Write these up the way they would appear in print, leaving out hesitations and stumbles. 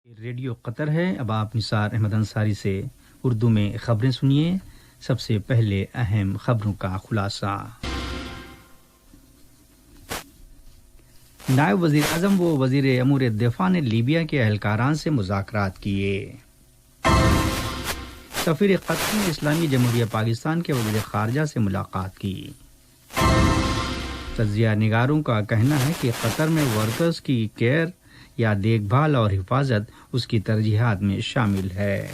Radio قطر ہے۔ اب آپ نثار احمد انصاری سے اردو میں خبریں سنیے۔ سب سے پہلے اہم خبروں کا خلاصہ۔ نائب وزیر اعظم و وزیر امور دفاع نے لیبیا کے اہلکاران سے مذاکرات کیے۔ سفیر قطر نے اسلامی جمہوریہ پاکستان کے وزیر خارجہ سے ملاقات کی۔ تجزیہ نگاروں کا کہنا ہے کہ قطر میں ورکرز کی کیئر یا دیکھ بھال اور حفاظت اس کی ترجیحات میں شامل ہے۔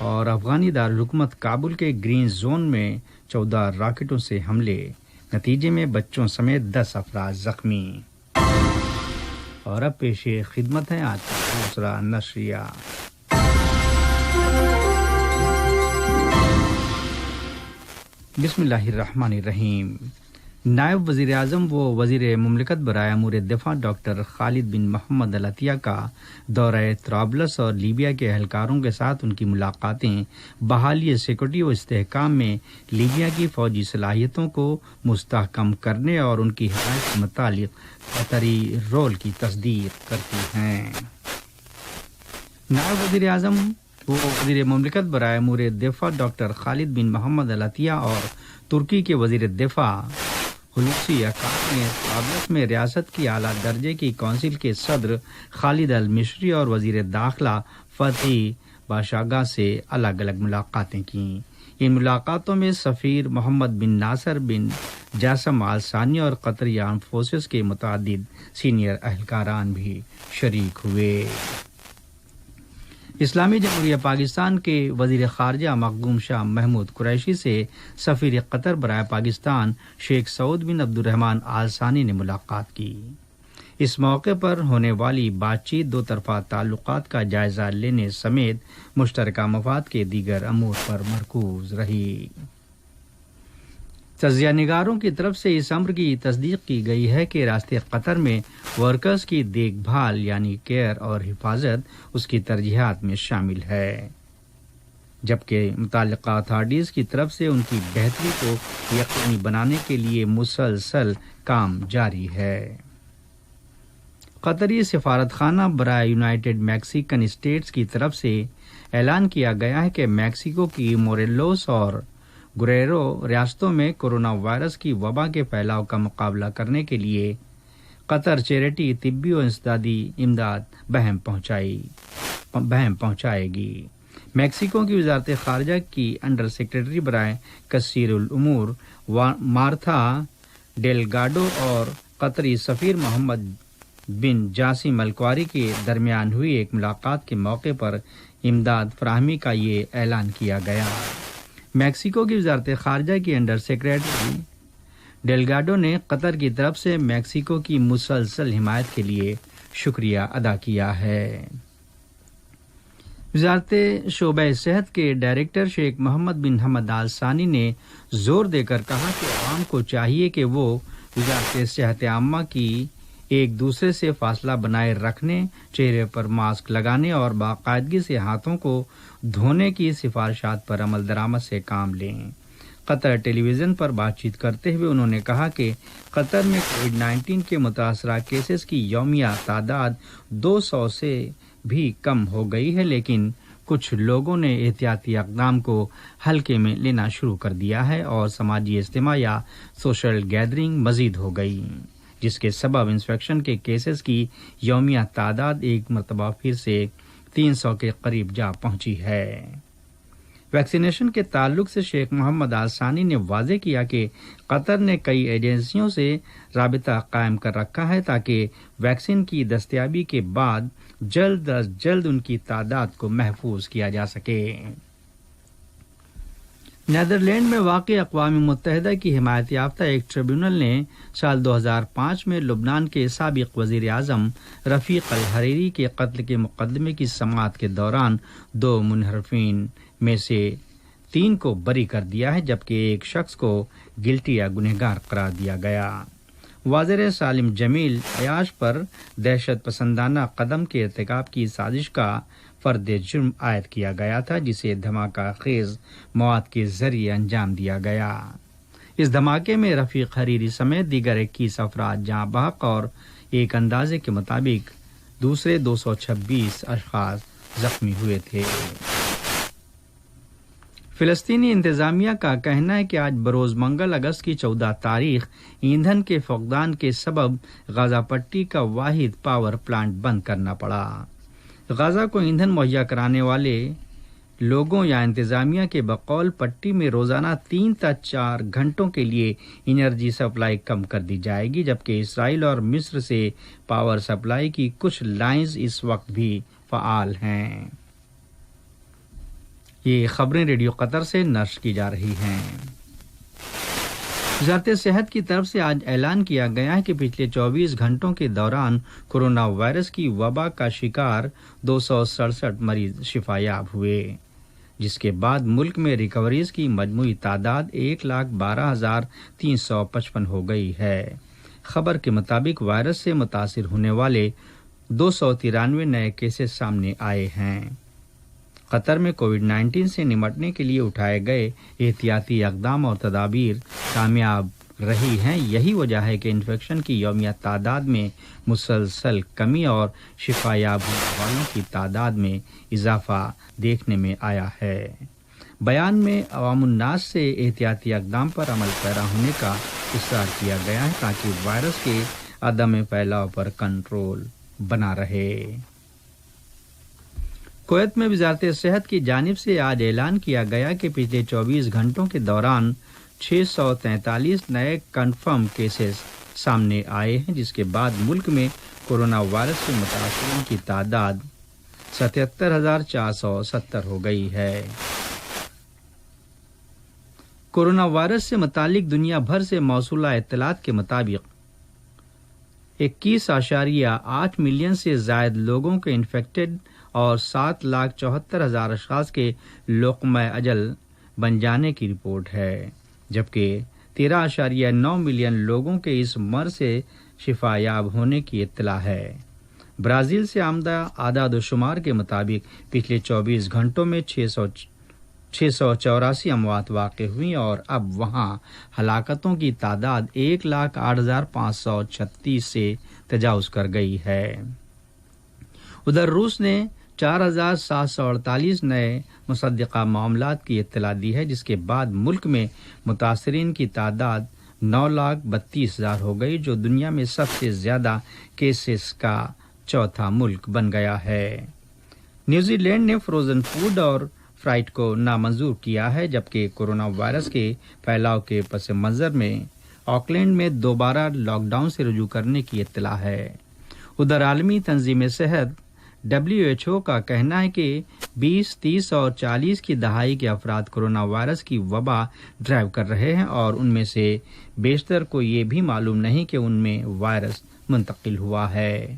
اور افغانی دارالحکومت کابل کے گرین زون میں 14 راکٹوں سے حملے، نتیجے میں بچوں سمیت 10 افراد زخمی۔ اور اب پیش خدمت ہے آج کا دوسرا نشریہ۔ بسم اللہ الرحمن الرحیم۔ نائب وزیر اعظم و وزیر مملکت برائے امور دفاع ڈاکٹر خالد بن محمد العطیہ کا دورہ طرابلس اور لیبیا کے اہلکاروں کے ساتھ ان کی ملاقاتیں بحالی سیکورٹی و استحکام میں لیبیا کی فوجی صلاحیتوں کو مستحکم کرنے اور ان کی حمایت کے متعلق قطری رول کی تصدیق کرتی ہیں۔ نائب وزیر اعظم و وزیر مملکت برائے امور دفاع ڈاکٹر خالد بن محمد العطیہ اور ترکی کے وزیر دفاع حلوسی اکاق نے طرابلس میں ریاست کی اعلیٰ درجے کی کونسل کے صدر خالد المشری اور وزیر داخلہ فتحی باشاگاہ سے الگ الگ ملاقاتیں کیں۔ ان ملاقاتوں میں سفیر محمد بن ناصر بن جاسم آل ثانی اور قطری آرم فورسز کے متعدد سینئر اہلکاران بھی شریک ہوئے۔ اسلامی جمہوریہ پاکستان کے وزیر خارجہ مخدوم شاہ محمود قریشی سے سفیر قطر برائے پاکستان شیخ سعود بن عبد الرحمن آل ثانی نے ملاقات کی۔ اس موقع پر ہونے والی بات چیت دو طرفہ تعلقات کا جائزہ لینے سمیت مشترکہ مفاد کے دیگر امور پر مرکوز رہی۔ تجزیہ نگاروں کی طرف سے اس امر کی تصدیق کی گئی ہے کہ راستے قطر میں ورکرز کی دیکھ بھال یعنی کیئر اور حفاظت اس کی ترجیحات میں شامل ہے، جبکہ متعلقہ اتھارٹیز کی طرف سے ان کی بہتری کو یقینی بنانے کے لیے مسلسل کام جاری ہے۔ قطری سفارت خانہ برائے یونائیٹڈ میکسیکن اسٹیٹس کی طرف سے اعلان کیا گیا ہے کہ میکسیکو کی موریلوس اور گریرو ریاستوں میں کورونا وائرس کی وبا کے پھیلاؤ کا مقابلہ کرنے کے لیے قطر چیریٹی طبی و انسدادی امداد بہم پہنچائے گی۔ میکسیکو کی وزارت خارجہ کی انڈر سیکرٹری برائے کثیر الامور مارتھا ڈیلگاڈو اور قطری سفیر محمد بن جاسم الکواری کے درمیان ہوئی ایک ملاقات کے موقع پر امداد فراہمی کا یہ اعلان کیا گیا۔ میکسیکو کی وزارت خارجہ کی انڈر سیکرٹری ڈیلگاڈو نے قطر کی طرف سے میکسیکو کی مسلسل حمایت کے لیے شکریہ ادا کیا ہے۔ وزارت شعبہ صحت کے ڈائریکٹر شیخ محمد بن حمد آل ثانی نے زور دے کر کہا کہ عوام کو چاہیے کہ وہ وزارت صحت عامہ کی ایک دوسرے سے فاصلہ بنائے رکھنے، چہرے پر ماسک لگانے اور باقاعدگی سے ہاتھوں کو دھونے کی سفارشات پر عمل درآمد سے کام لیں۔ قطر ٹیلی ویژن پر بات چیت کرتے ہوئے انہوں نے کہا کہ قطر میں کووڈ-19 کے متاثرہ کیسز کی یومیہ تعداد 200 سے بھی کم ہو گئی ہے، لیکن کچھ لوگوں نے احتیاطی اقدام کو ہلکے میں لینا شروع کر دیا ہے اور سماجی اجتماع یا سوشل گیدرنگ مزید ہو گئی، جس کے سبب انفیکشن کے کیسز کی یومیہ تعداد ایک مرتبہ پھر سے 300 کے قریب جا پہنچی ہے۔ ویکسینیشن کے تعلق سے شیخ محمد آل ثانی نے واضح کیا کہ قطر نے کئی ایجنسیوں سے رابطہ قائم کر رکھا ہے تاکہ ویکسین کی دستیابی کے بعد جلد از جلد ان کی تعداد کو محفوظ کیا جا سکے۔ نیدرلینڈ میں واقع اقوام متحدہ کی حمایت یافتہ ایک ٹریبیونل نے سال 2005 میں لبنان کے سابق وزیر اعظم رفیق الحریری کے قتل کے مقدمے کی سماعت کے دوران 2 منحرفین میں سے 3 کو بری کر دیا ہے، جبکہ ایک شخص کو گلٹی یا گنہگار قرار دیا گیا۔ وزیر سالم جمیل عیاش پر دہشت پسندانہ قدم کے ارتکاب کی سازش کا فرد جرم عائد کیا گیا تھا، جسے دھماکہ خیز مواد کے ذریعے انجام دیا گیا۔ اس دھماکے میں رفیق حریری سمیت دیگر 21 افراد جاں بحق اور ایک اندازے کے مطابق دوسرے 226 اشخاص زخمی ہوئے تھے۔ فلسطینی انتظامیہ کا کہنا ہے کہ آج بروز منگل اگست کی 14 تاریخ ایندھن کے فقدان کے سبب غزہ پٹی کا واحد پاور پلانٹ بند کرنا پڑا۔ غزہ کو ایندھن مہیا کرانے والے لوگوں یا انتظامیہ کے بقول پٹی میں روزانہ 3 تا 4 گھنٹوں کے لیے انرجی سپلائی کم کر دی جائے گی، جبکہ اسرائیل اور مصر سے پاور سپلائی کی کچھ لائنز اس وقت بھی فعال ہیں۔ یہ خبریں ریڈیو قطر سے نشر کی جا رہی ہیں۔ وزارت صحت کی طرف سے آج اعلان کیا گیا ہے کہ پچھلے 24 گھنٹوں کے دوران کورونا وائرس کی وبا کا شکار 267 مریض شفا یاب ہوئے، جس کے بعد ملک میں ریکوریز کی مجموعی تعداد 1,12,355 ہو گئی ہے۔ خبر کے مطابق وائرس سے متاثر ہونے والے 293 نئے کیسز سامنے آئے ہیں۔ قطر میں کووڈ-19 سے نمٹنے کے لیے اٹھائے گئے احتیاطی اقدام اور تدابیر کامیاب رہی ہیں۔ یہی وجہ ہے کہ انفیکشن کی یومیہ تعداد میں مسلسل کمی اور شفا یاب ہونے والوں کی تعداد میں اضافہ دیکھنے میں آیا ہے۔ بیان میں عوام الناس سے احتیاطی اقدام پر عمل پیرا ہونے کا اصرار کیا گیا ہے تاکہ وائرس کے عدم پھیلاؤ پر کنٹرول بنا رہے۔ کویت میں وزارت صحت کی جانب سے آج اعلان کیا گیا کہ پچھلے 24 گھنٹوں کے دوران 643 نئے کنفرم کیسز سامنے آئے ہیں، جس کے بعد ملک میں کورونا وائرس سے متاثرین کی تعداد 77,470 ہو گئی ہے۔ کورونا وائرس سے متعلق دنیا بھر سے موصولہ اطلاعات کے مطابق 21.8 ملین سے زائد لوگوں کے انفیکٹڈ اور 7,74,000 اشخاص کے لقمہ اجل بن جانے کی رپورٹ ہے، جبکہ 13.9 ملین لوگوں کے اس مرض سے شفا یاب ہونے کی اطلاع ہے۔ برازیل سے آمدہ اعداد و شمار کے مطابق پچھلے 24 گھنٹوں میں 684 اموات واقع ہوئی اور اب وہاں ہلاکتوں کی تعداد 1,08,536 سے تجاوز کر گئی ہے۔ ادھر روس نے 4,748 نئے مصدقہ معاملات کی اطلاع دی ہے، جس کے بعد ملک میں متاثرین کی تعداد 9,32,000 ہو گئی، جو دنیا میں سب سے زیادہ کیسز کا چوتھا ملک بن گیا ہے۔ نیوزی لینڈ نے فروزن فوڈ اور فرائٹ کو نامنظور کیا ہے، جبکہ کورونا وائرس کے پھیلاؤ کے پس منظر میں آکلینڈ میں دوبارہ لاک ڈاؤن سے رجوع کرنے کی اطلاع ہے۔ ادھر عالمی تنظیم صحت WHO کا کہنا ہے کہ 20, 30 اور 40 کی دہائی کے افراد کورونا وائرس کی وبا ڈرائیو کر رہے ہیں اور ان میں سے بیشتر کو یہ بھی معلوم نہیں کہ ان میں وائرس منتقل ہوا ہے۔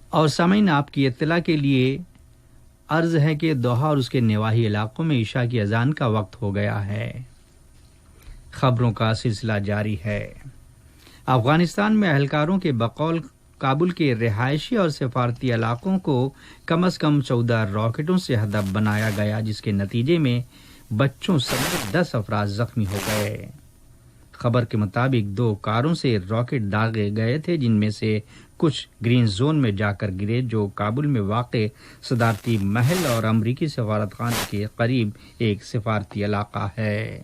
اور سامعین، آپ کی اطلاع کے لیے عرض ہے کہ دوحہ اور اس کے نواحی علاقوں میں عشاء کی اذان کا وقت ہو گیا ہے۔ خبروں کا سلسلہ جاری ہے۔ افغانستان میں اہلکاروں کے بقول کابل کے رہائشی اور سفارتی علاقوں کو کم از کم 14 راکٹوں سے ہدف بنایا گیا، جس کے نتیجے میں بچوں سمیت 10 افراد زخمی ہو گئے۔ خبر کے مطابق 2 کاروں سے راکٹ داغے گئے تھے، جن میں سے کچھ گرین زون میں جا کر گرے، جو کابل میں واقع صدارتی محل اور امریکی سفارت خانے کے قریب ایک سفارتی علاقہ ہے۔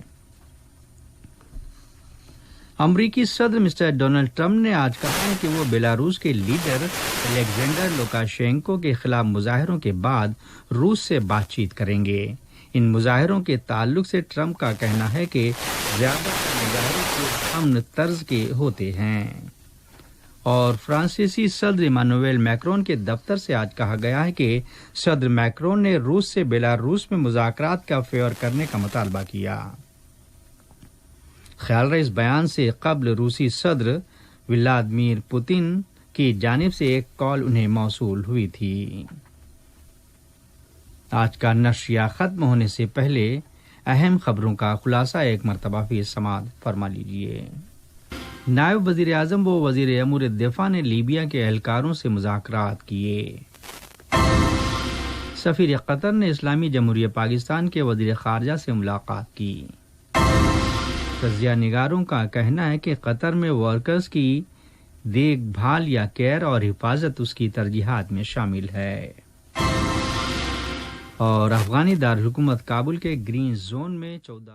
امریکی صدر مسٹر ڈونلڈ ٹرمپ نے آج کہا ہے کہ وہ بیلاروس کے لیڈر الیگزینڈر لوکاشینکو کے خلاف مظاہروں کے بعد روس سے بات چیت کریں گے۔ ان مظاہروں کے تعلق سے ٹرمپ کا کہنا ہے کہ زیادہ تر مظاہرے امن طرز کے ہوتے ہیں۔ اور فرانسیسی صدر ایمانوئل میکرون کے دفتر سے آج کہا گیا ہے کہ صدر میکرون نے روس سے بیلاروس میں مذاکرات کا فیور کرنے کا مطالبہ کیا۔ خیال رہے اس بیان سے قبل روسی صدر ولادیمیر پوتن کی جانب سے ایک کال انہیں موصول ہوئی تھی۔ آج کا نشریہ ختم ہونے سے پہلے اہم خبروں کا خلاصہ ایک مرتبہ پھر سماعت فرما لیجیے۔ نائب وزیر اعظم و وزیر امور دفاع نے لیبیا کے اہلکاروں سے مذاکرات کیے۔ سفیر قطر نے اسلامی جمہوریہ پاکستان کے وزیر خارجہ سے ملاقات کی۔ تجزیہ نگاروں کا کہنا ہے کہ قطر میں ورکرز کی دیکھ بھال یا کیئر اور حفاظت اس کی ترجیحات میں شامل ہے۔ اور افغانی دارالحکومت کابل کے گرین زون میں 14